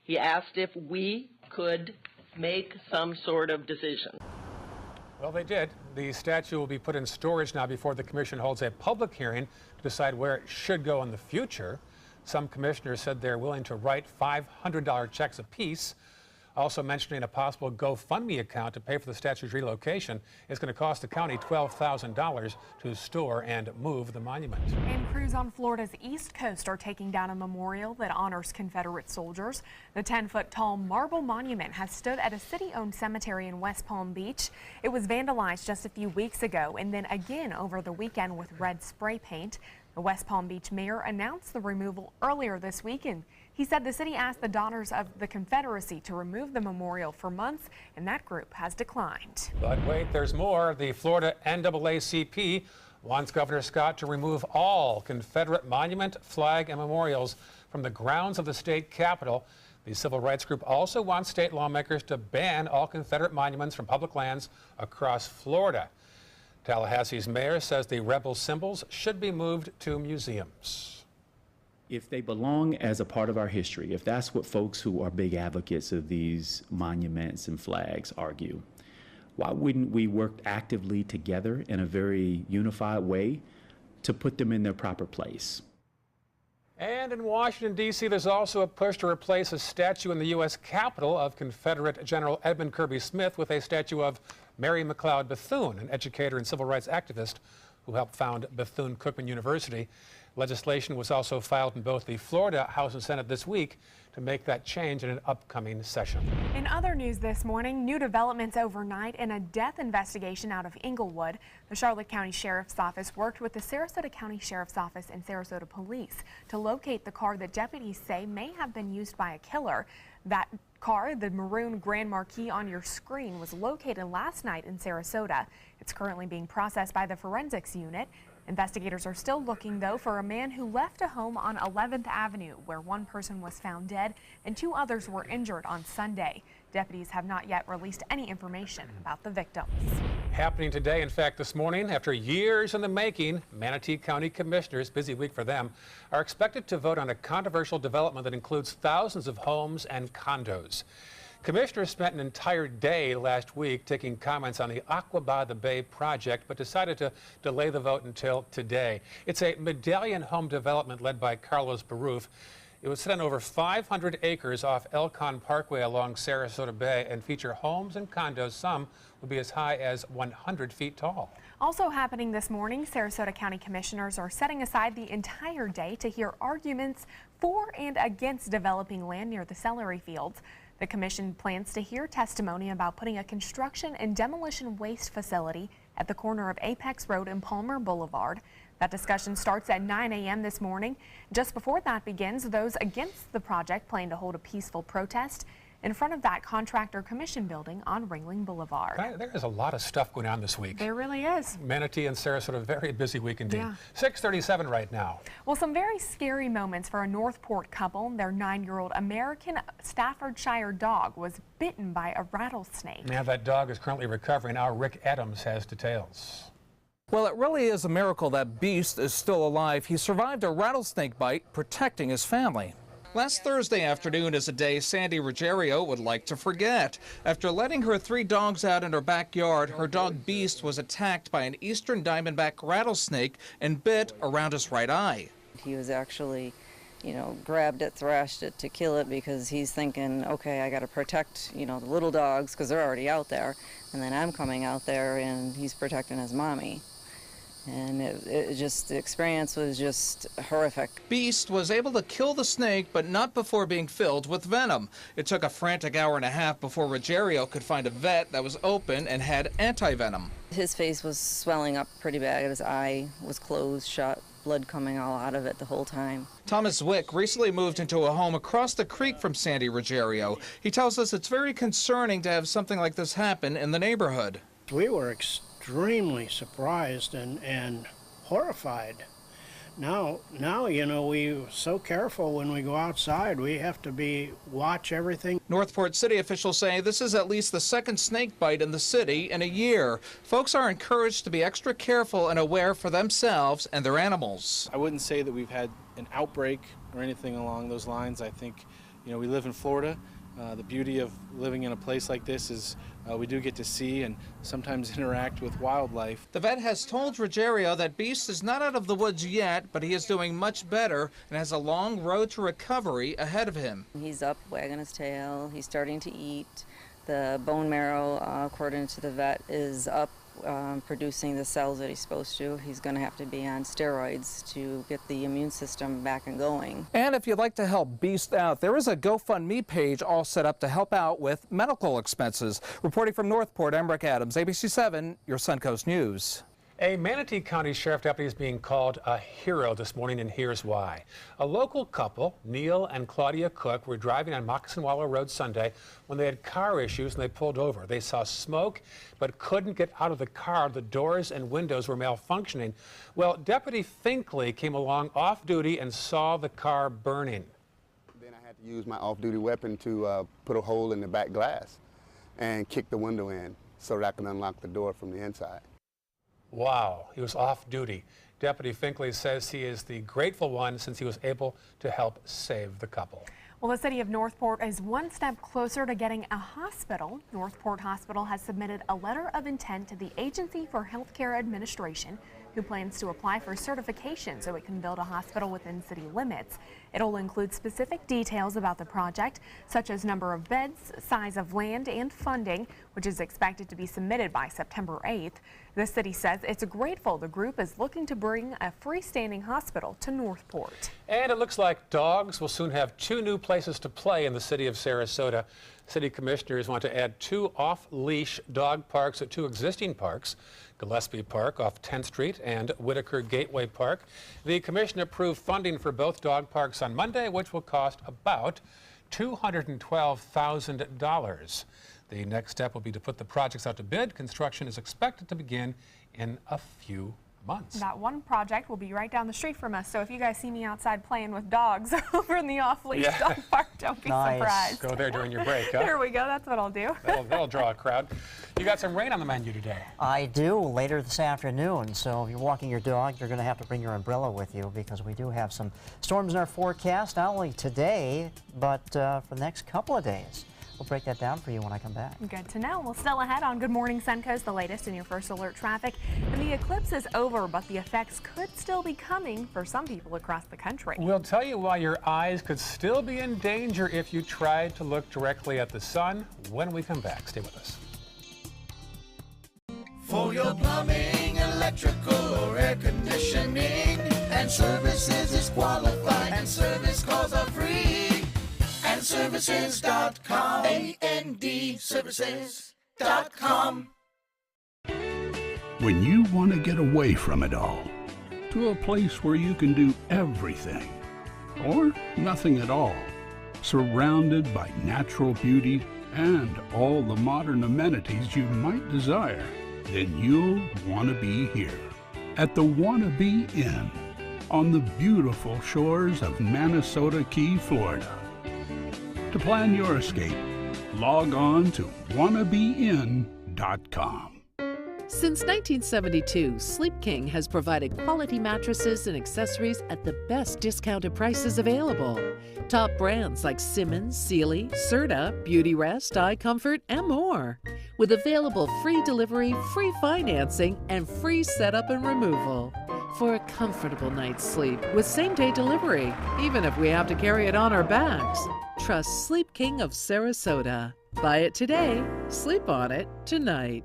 He asked if we could make some sort of decision. Well, they did. The statue will be put in storage now before the commission holds a public hearing to decide where it should go in the future. Some commissioners said they're willing to write $500 checks apiece. Also mentioning a possible GoFundMe account to pay for the statue's relocation. It's going to cost the county $12,000 to store and move the monument. And crews on Florida's East Coast are taking down a memorial that honors Confederate soldiers. The 10-foot-tall marble monument has stood at a city-owned cemetery in West Palm Beach. It was vandalized just a few weeks ago and then again over the weekend with red spray paint. The West Palm Beach mayor announced the removal earlier this week, and he said the city asked the Daughters of the Confederacy to remove the memorial for months, and that group has declined. But wait, there's more. The Florida NAACP wants Governor Scott to remove all Confederate monument, flag, and memorials from the grounds of the state capitol. The civil rights group also wants state lawmakers to ban all Confederate monuments from public lands across Florida. Tallahassee's mayor says the rebel symbols should be moved to museums. If they belong as a part of our history, if that's what folks who are big advocates of these monuments and flags argue, why wouldn't we work actively together in a very unified way to put them in their proper place? And in Washington, D.C., there's also a push to replace a statue in the U.S. Capitol of Confederate General Edmund Kirby Smith with a statue of Mary McLeod Bethune, an educator and civil rights activist who helped found Bethune-Cookman University. Legislation was also filed in both the Florida House and Senate this week to make that change in an upcoming session. In other news this morning, new developments overnight in a death investigation out of Inglewood. The Charlotte County Sheriff's Office worked with the Sarasota County Sheriff's Office and Sarasota Police to locate the car that deputies say may have been used by a killer. That car, the maroon Grand Marquis on your screen, was located last night in Sarasota. It's currently being processed by the forensics unit. Investigators are still looking, though, for a man who left a home on 11th Avenue where one person was found dead and 2 others were injured on Sunday. Deputies have not yet released any information about the victims. Happening today, in fact, this morning, after years in the making, Manatee County commissioners, busy week for them, are expected to vote on a controversial development that includes thousands of homes and condos. Commissioners spent an entire day last week taking comments on the Aqua by the Bay project, but decided to delay the vote until today. It's a medallion home development led by Carlos Baruf. It was set on over 500 acres off Elkhorn Parkway along Sarasota Bay and feature homes and condos. Some will be as high as 100 feet tall. Also happening this morning, Sarasota County commissioners are setting aside the entire day to hear arguments for and against developing land near the celery fields. The commission plans to hear testimony about putting a construction and demolition waste facility at the corner of Apex Road and Palmer Boulevard. That discussion starts at 9 a.m. this morning. Just before that begins, those against the project plan to hold a peaceful protest in front of that contractor commission building on Ringling Boulevard. There is a lot of stuff going on this week. There really is. Manatee and Sarasota, very busy week indeed. Yeah. 6:37 right now. Well, some very scary moments for a Northport couple. Their 9-year-old American Staffordshire dog was bitten by a rattlesnake. Now that dog is currently recovering. Our Rick Adams has details. Well, it really is a miracle that Beast is still alive. He survived a rattlesnake bite, protecting his family. Last Thursday afternoon is a day Sandy Ruggiero would like to forget. After letting her 3 dogs out in her backyard, her dog Beast was attacked by an eastern diamondback rattlesnake and bit around his right eye. He was actually, grabbed it, thrashed it to kill it because he's thinking, okay, I got to protect, the little dogs because they're already out there. And then I'm coming out there and he's protecting his mommy. And the experience was just horrific. Beast was able to kill the snake, but not before being filled with venom. It took a frantic hour and a half before Ruggiero could find a vet that was open and had anti-venom. His face was swelling up pretty bad. His eye was closed, shut, blood coming all out of it the whole time. Thomas Wick recently moved into a home across the creek from Sandy Ruggiero. He tells us it's very concerning to have something like this happen in the neighborhood. We were extremely surprised and horrified. Now, we're so careful when we go outside. We have to watch everything. Northport City officials say this is at least the second snake bite in the city in a year. Folks are encouraged to be extra careful and aware for themselves and their animals. I wouldn't say that we've had an outbreak or anything along those lines. I think, we live in Florida. The beauty of living in a place like this is we do get to see and sometimes interact with wildlife. The vet has told Ruggiero that Beast is not out of the woods yet, but he is doing much better and has a long road to recovery ahead of him. He's up, wagging his tail. He's starting to eat. The bone marrow, according to the vet, is up, producing the cells that he's supposed to. He's going to have to be on steroids to get the immune system back and going. And if you'd like to help Beast out, there is a GoFundMe page all set up to help out with medical expenses. Reporting from Northport, I'm Rick Adams, ABC 7, your Suncoast News. A Manatee County Sheriff deputy is being called a hero this morning, and here's why. A local couple, Neil and Claudia Cook, were driving on Moccasin Wallow Road Sunday when they had car issues and they pulled over. They saw smoke but couldn't get out of the car. The doors and windows were malfunctioning. Well, Deputy Finkley came along off duty and saw the car burning. Then I had to use my off-duty weapon to put a hole in the back glass and kick the window in so that I can unlock the door from the inside. Wow, he was off duty. Deputy Finkley says he is the grateful one since he was able to help save the couple. Well, the city of Northport is one step closer to getting a hospital. Northport Hospital has submitted a letter of intent to the Agency for Healthcare Administration who plans to apply for certification so it can build a hospital within city limits. It'll include specific details about the project, such as number of beds, size of land, and funding, which is expected to be submitted by September 8th. The city says it's grateful the group is looking to bring a freestanding hospital to Northport. And it looks like dogs will soon have 2 new places to play in the city of Sarasota. City commissioners want to add 2 off-leash dog parks at 2 existing parks, Gillespie Park off 10th Street and Whitaker Gateway Park. The commission approved funding for both dog parks on Monday, which will cost about $212,000. The next step will be to put the projects out to bid. Construction is expected to begin in a few months. That one project will be right down the street from us, so if you guys see me outside playing with dogs over in the off-leash dog park, don't be surprised. Go there during your break, huh? There we go, that's what I'll do. That'll draw a crowd. You got some rain on the menu today. I do, later this afternoon, so if you're walking your dog, you're going to have to bring your umbrella with you because we do have some storms in our forecast, not only today, but for the next couple of days. We'll break that down for you when I come back. Good to know. Well, still ahead on Good Morning Suncoast, the latest in your first alert traffic. And the eclipse is over, but the effects could still be coming for some people across the country. We'll tell you why your eyes could still be in danger if you tried to look directly at the sun when we come back. Stay with us. For your plumbing, electrical, or air conditioning, and services is qualified, and service calls are free. AndServices.com. AndServices.com. When you want to get away from it all, to a place where you can do everything, or nothing at all, surrounded by natural beauty and all the modern amenities you might desire, then you'll want to be here at the Wanna Be Inn on the beautiful shores of Manasota Key, Florida. To plan your escape, log on to wannabein.com. Since 1972, Sleep King has provided quality mattresses and accessories at the best discounted prices available. Top brands like Simmons, Sealy, Serta, Beautyrest, iComfort, and more. With available free delivery, free financing, and free setup and removal. For a comfortable night's sleep with same-day delivery, even if we have to carry it on our backs. Trust Sleep King of Sarasota. Buy it today, sleep on it tonight.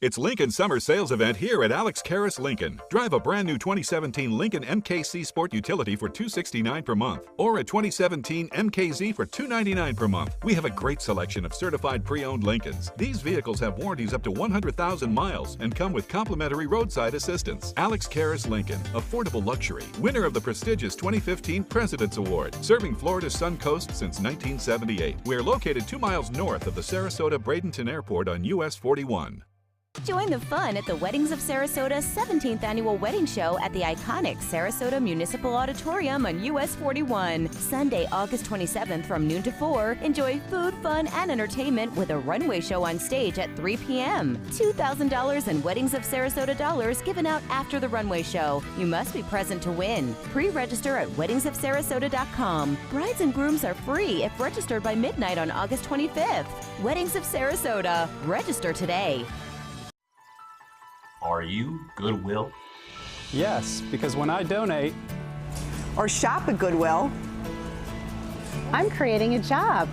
It's Lincoln's summer sales event here at Alex Karras Lincoln. Drive a brand new 2017 Lincoln MKC Sport Utility for $269 per month, or a 2017 MKZ for $299 per month. We have a great selection of certified pre-owned Lincolns. These vehicles have warranties up to 100,000 miles and come with complimentary roadside assistance. Alex Karras Lincoln, affordable luxury, winner of the prestigious 2015 President's Award, serving Florida's Suncoast since 1978. We're located 2 miles north of the Sarasota-Bradenton Airport on US 41. Join the fun at the Weddings of Sarasota 17th Annual Wedding Show at the iconic Sarasota Municipal Auditorium on US 41. Sunday, August 27th from noon to 4. Enjoy food, fun, and entertainment with a runway show on stage at 3 p.m. $2,000 in Weddings of Sarasota dollars given out after the runway show. You must be present to win. Pre-register at weddingsofsarasota.com. Brides and grooms are free if registered by midnight on August 25th. Weddings of Sarasota. Register today. Are you Goodwill? Yes, because when I donate or shop at Goodwill, I'm creating a job.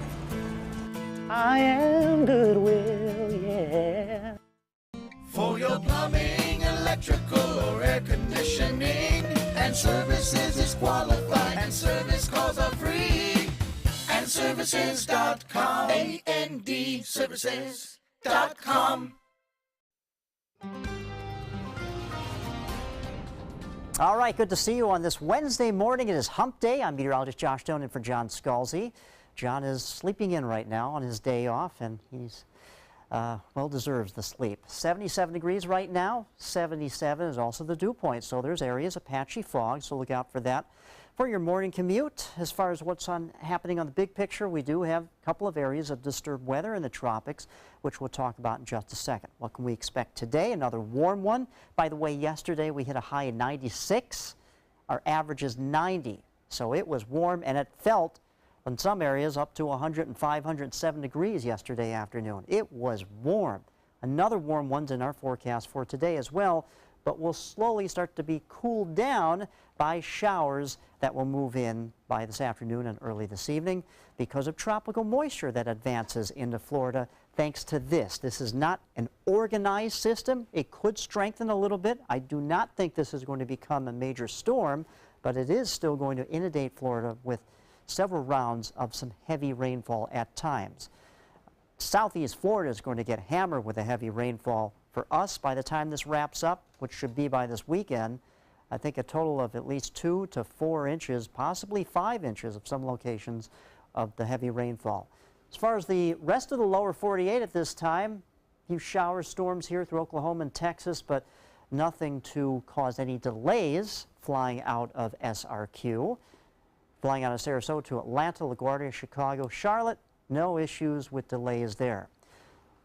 I am Goodwill, yeah. For your plumbing, electrical, or air conditioning, and services is qualified, and service calls are free. AndServices.com. AndServices.com. All right, good to see you on this Wednesday morning. It is hump day. I'm meteorologist Josh Stone in for John Scalzi. John is sleeping in right now on his day off, and he's well deserves the sleep. 77 degrees right now. 77 is also the dew point, so there's areas of patchy fog, so look out for that. For your morning commute, as far as what's happening on the big picture, we do have a couple of areas of disturbed weather in the tropics, which we'll talk about in just a second. What can we expect today? Another warm one. By the way, yesterday we hit a high of 96. Our average is 90. So it was warm, and it felt in some areas up to 105, 107 degrees yesterday afternoon. It was warm. Another warm one's in our forecast for today as well. but will slowly start to be cooled down by showers that will move in by this afternoon and early this evening because of tropical moisture that advances into Florida thanks to this. This is not an organized system. It could strengthen a little bit. I do not think this is going to become a major storm, but it is still going to inundate Florida with several rounds of some heavy rainfall at times. Southeast Florida is going to get hammered with a heavy rainfall. For us, by the time this wraps up, which should be by this weekend, I think a total of at least 2 to 4 inches, possibly 5 inches of some locations of the heavy rainfall. As far as the rest of the lower 48 at this time, a few shower storms here through Oklahoma and Texas, but nothing to cause any delays flying out of SRQ. Flying out of Sarasota to Atlanta, LaGuardia, Chicago, Charlotte, no issues with delays there.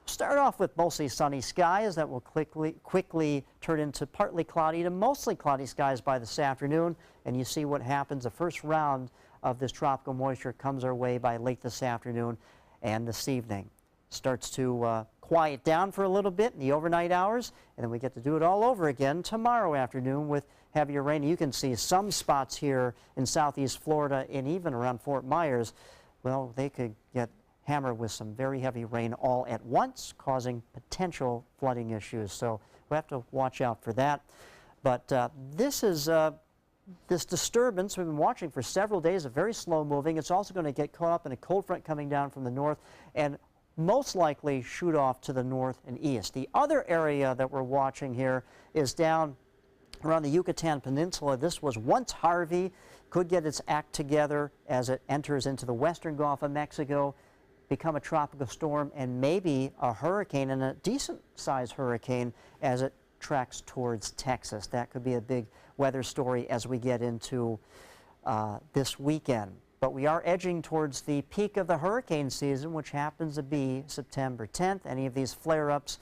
Start off with mostly sunny skies that will quickly turn into partly cloudy to mostly cloudy skies by this afternoon. And you see what happens. The first round of this tropical moisture comes our way by late this afternoon and this evening. Starts to quiet down for a little bit in the overnight hours, and then we get to do it all over again tomorrow afternoon with heavier rain. You can see some spots here in southeast Florida and even around Fort Myers. Well, they could get hammered with some very heavy rain all at once, causing potential flooding issues. So we have to watch out for that. But this disturbance we've been watching for several days, is very slow moving. It's also going to get caught up in a cold front coming down from the north and most likely shoot off to the north and east. The other area that we're watching here is down around the Yucatan Peninsula. This was once Harvey, could get its act together as it enters into the western Gulf of Mexico, become a tropical storm, and maybe a hurricane, and a decent-sized hurricane as it tracks towards Texas. That could be a big weather story as we get into this weekend. But we are edging towards the peak of the hurricane season, which happens to be September 10th. Any of these flare-ups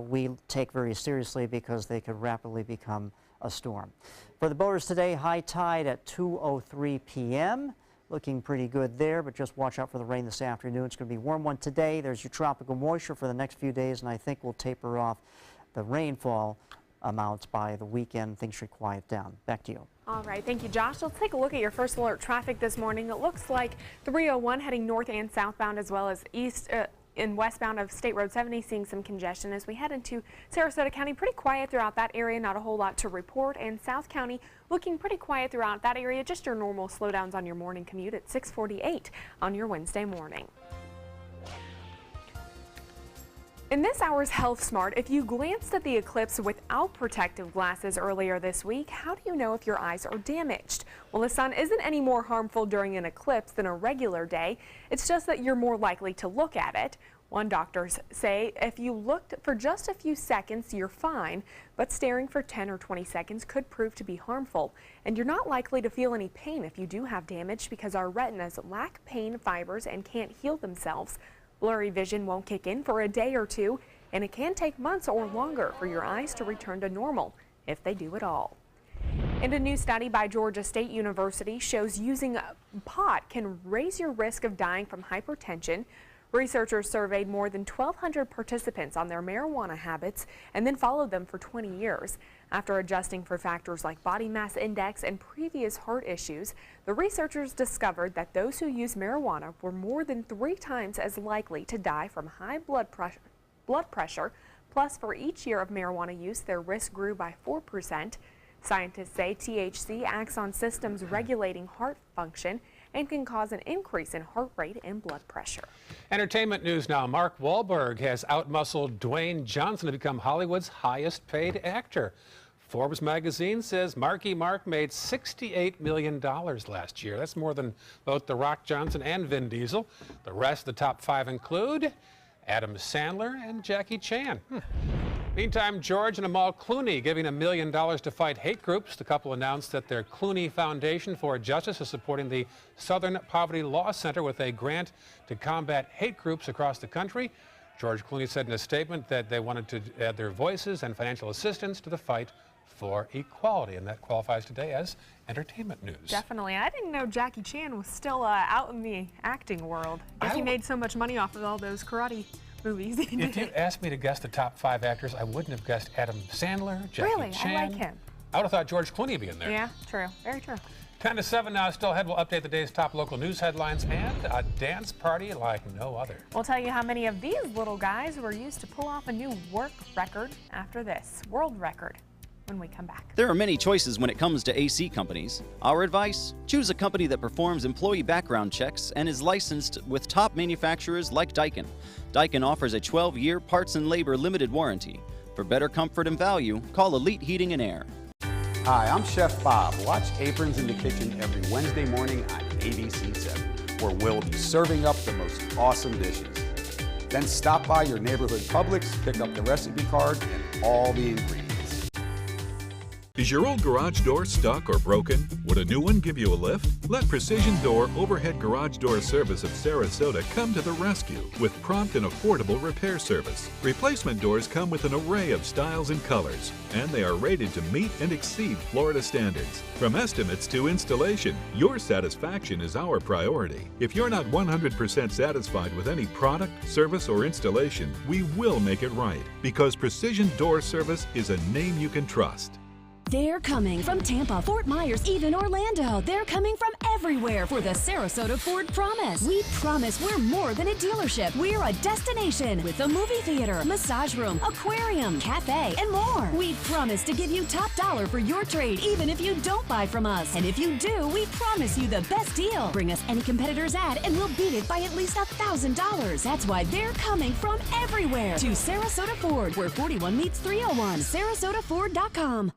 we take very seriously because they could rapidly become a storm. For the boaters today, high tide at 2:03 p.m. Looking pretty good there, but just watch out for the rain this afternoon. It's going to be a warm one today. There's your tropical moisture for the next few days, and I think we'll taper off the rainfall amounts by the weekend. Things should quiet down. Back to you. All right, thank you, Josh. Let's take a look at your first alert traffic this morning. It looks like 301 heading north and southbound, as well as east and westbound of State Road 70, seeing some congestion as we head into Sarasota County. Pretty quiet throughout that area, not a whole lot to report. And South County looking pretty quiet throughout that area. Just your normal slowdowns on your morning commute at 6:48 on your Wednesday morning. In this hour's Health Smart, if you glanced at the eclipse without protective glasses earlier this week, how do you know if your eyes are damaged? Well, the sun isn't any more harmful during an eclipse than a regular day. It's just that you're more likely to look at it. One doctors say if you looked for just a few seconds, you're fine, but staring for 10 or 20 seconds could prove to be harmful. And you're not likely to feel any pain if you do have damage because our retinas lack pain fibers and can't heal themselves. Blurry vision won't kick in for a day or two, and it can take months or longer for your eyes to return to normal, if they do at all. And a new study by Georgia State University shows using pot can raise your risk of dying from hypertension. Researchers surveyed more than 1,200 participants on their marijuana habits and then followed them for 20 years. After adjusting for factors like body mass index and previous heart issues, the researchers discovered that those who use marijuana were more than 3 times as likely to die from high blood pressure. Plus, for each year of marijuana use, their risk grew by 4%. Scientists say THC acts on systems regulating heart function and can cause an increase in heart rate and blood pressure. Entertainment news now. Mark Wahlberg has outmuscled Dwayne Johnson to become Hollywood's highest paid actor. Forbes magazine says Marky Mark made $68 million last year. That's more than both The Rock Johnson and Vin Diesel. The rest of the top 5 include Adam Sandler and Jackie Chan. Meantime, George and Amal Clooney giving $1 million to fight hate groups. The couple announced that their Clooney Foundation for Justice is supporting the Southern Poverty Law Center with a grant to combat hate groups across the country. George Clooney said in a statement that they wanted to add their voices and financial assistance to the fight for equality, and that qualifies today as entertainment news. Definitely. I didn't know Jackie Chan was still out in the acting world. I guess he made so much money off of all those karate movies. If you asked me to guess the top 5 actors, I wouldn't have guessed Adam Sandler, Jackie Really? Chan. I like him. I would have thought George Clooney would be in there. Yeah, true. Very true. 10 to 7 now. Still ahead. We'll update the day's top local news headlines and a dance party like no other. We'll tell you how many of these little guys were used to pull off a new work record after this world record when we come back. There are many choices when it comes to AC companies. Our advice: choose a company that performs employee background checks and is licensed with top manufacturers like Daikin. Daikin offers a 12-year parts and labor limited warranty. For better comfort and value, call Elite Heating and Air. Hi, I'm Chef Bob. Watch Aprons in the Kitchen every Wednesday morning on ABC 7, where we'll be serving up the most awesome dishes. Then stop by your neighborhood Publix, pick up the recipe card and all the ingredients. Is your old garage door stuck or broken? Would a new one give you a lift? Let Precision Door Overhead Garage Door Service of Sarasota come to the rescue with prompt and affordable repair service. Replacement doors come with an array of styles and colors, and they are rated to meet and exceed Florida standards. From estimates to installation, your satisfaction is our priority. If you're not 100% satisfied with any product, service, or installation, we will make it right, because Precision Door Service is a name you can trust. They're coming from Tampa, Fort Myers, even Orlando. They're coming from everywhere for the Sarasota Ford Promise. We promise we're more than a dealership. We're a destination with a movie theater, massage room, aquarium, cafe, and more. We promise to give you top dollar for your trade, even if you don't buy from us. And if you do, we promise you the best deal. Bring us any competitor's ad and we'll beat it by at least $1,000. That's why they're coming from everywhere to Sarasota Ford, where 41 meets 301. SarasotaFord.com.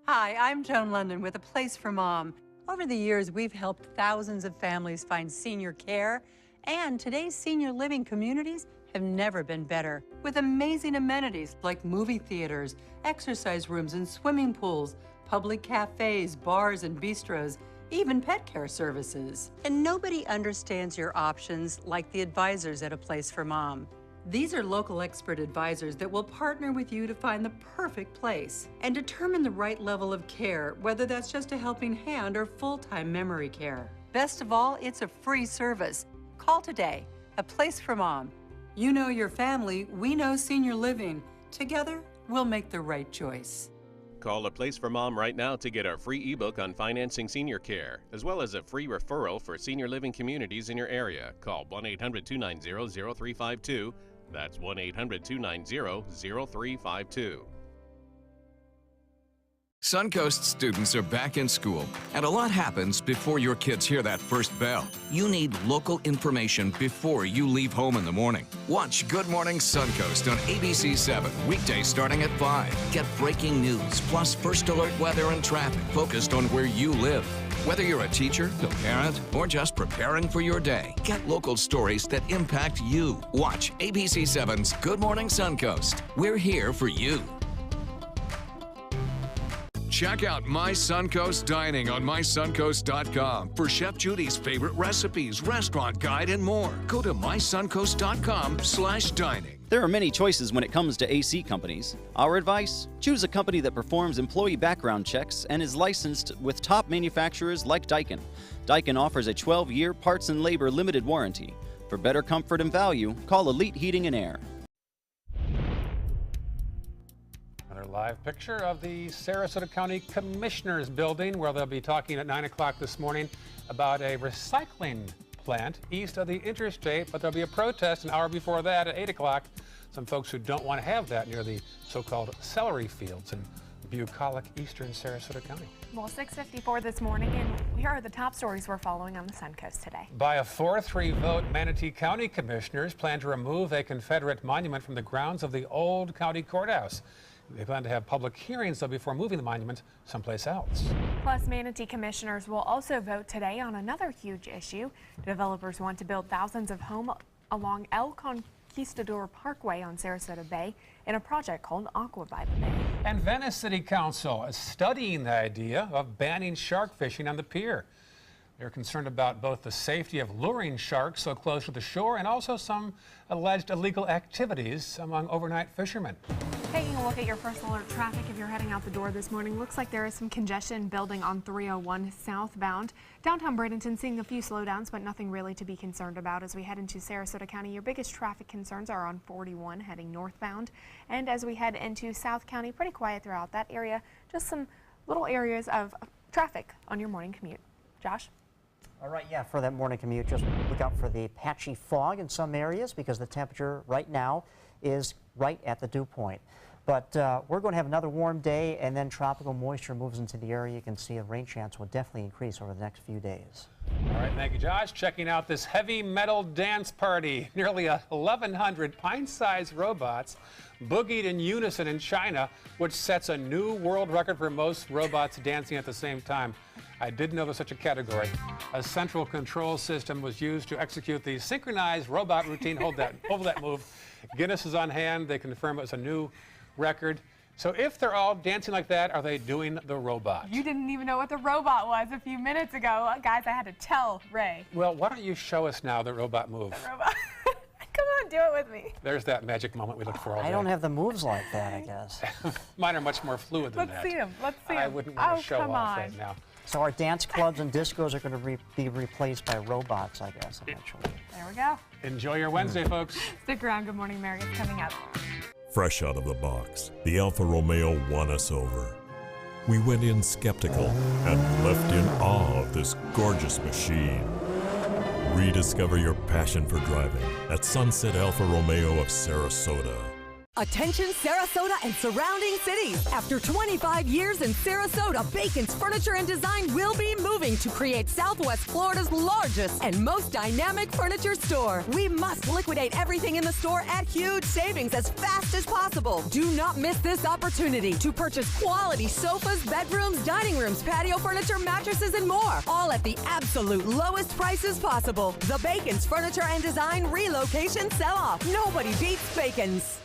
Hi, I'm Joan London with A Place for Mom. Over the years, we've helped thousands of families find senior care, and today's senior living communities have never been better. With amazing amenities like movie theaters, exercise rooms and swimming pools, public cafes, bars and bistros, even pet care services. And nobody understands your options like the advisors at A Place for Mom. These are local expert advisors that will partner with you to find the perfect place and determine the right level of care, whether that's just a helping hand or full-time memory care. Best of all, it's a free service. Call today. A Place for Mom. You know your family, we know senior living. Together, we'll make the right choice. Call A Place for Mom right now to get our free ebook on financing senior care, as well as a free referral for senior living communities in your area. Call 1-800-290-0352. That's 1-800-290-0352. Suncoast students are back in school, and a lot happens before your kids hear that first bell. You need local information before you leave home in the morning. Watch Good Morning Suncoast on ABC 7, weekdays starting at 5. Get breaking news, plus first alert weather and traffic focused on where you live. Whether you're a teacher, a parent, or just preparing for your day, get local stories that impact you. Watch ABC 7's Good Morning Suncoast. We're here for you. Check out My Suncoast Dining on mysuncoast.com for Chef Judy's favorite recipes, restaurant guide, and more. Go to mysuncoast.com/dining. There are many choices when it comes to AC companies. Our advice: choose a company that performs employee background checks and is licensed with top manufacturers like Daikin. Daikin offers a 12-year parts and labor limited warranty. For better comfort and value, call Elite Heating and Air. Another live picture of the Sarasota County Commissioners Building, where they'll be talking at 9 o'clock this morning about a recycling plant east of the interstate, but there'll be a protest an hour before that at 8 o'clock. Some folks who don't want to have that near the so-called celery fields in bucolic eastern Sarasota County. Well, 6:54 this morning, and here are the top stories we're following on the Suncoast today. By a 4-3 vote, Manatee County Commissioners plan to remove a Confederate monument from the grounds of the old county courthouse. They plan to have public hearings, though, before moving the monument someplace else. Plus, Manatee commissioners will also vote today on another huge issue. Developers want to build thousands of homes along El Conquistador Parkway on Sarasota Bay in a project called Aqua by the Bay. And Venice City Council is studying the idea of banning shark fishing on the pier. They're concerned about both the safety of luring sharks so close to the shore and also some alleged illegal activities among overnight fishermen. Taking a look at your first alert traffic if you're heading out the door this morning, looks like there is some congestion building on 301 southbound. Downtown Bradenton seeing a few slowdowns, but nothing really to be concerned about as we head into Sarasota County. Your biggest traffic concerns are on 41 heading northbound. And as we head into South County, pretty quiet throughout that area. Just some little areas of traffic on your morning commute. Josh? All right, yeah, for that morning commute, just look out for the patchy fog in some areas because the temperature right now is right at the dew point. But we're going to have another warm day, and then tropical moisture moves into the area. You can see a rain chance will definitely increase over the next few days. All right, thank you, Josh. Checking out this heavy metal dance party. Nearly 1,100 pint-sized robots boogied in unison in China, which sets a new world record for most robots dancing at the same time. I didn't know there was such a category. A central control system was used to execute the synchronized robot routine. Hold that move. Guinness is on hand. They confirm it was a new record. So if they're all dancing like that, are they doing the robot? You didn't even know what the robot was a few minutes ago. Guys, I had to tell Ray. Well, why don't you show us now the robot move? The robot. Come on, do it with me. There's that magic moment we look for all day. I don't have the moves like that, I guess. Mine are much more fluid than that. Let's see them. Let's see them. I wouldn't want to show off right now. So our dance clubs and discos are going to be replaced by robots, I guess, eventually. There we go. Enjoy your Wednesday, folks. Stick around. Good Morning America is coming up. Fresh out of the box, the Alfa Romeo won us over. We went in skeptical and left in awe of this gorgeous machine. Rediscover your passion for driving at Sunset Alfa Romeo of Sarasota. Attention Sarasota and surrounding cities. After 25 years in Sarasota, Bacon's Furniture and Design will be moving to create Southwest Florida's largest and most dynamic furniture store. We must liquidate everything in the store at huge savings as fast as possible. Do not miss this opportunity to purchase quality sofas, bedrooms, dining rooms, patio furniture, mattresses, and more. All at the absolute lowest prices possible. The Bacon's Furniture and Design relocation sell-off. Nobody beats Bacon's.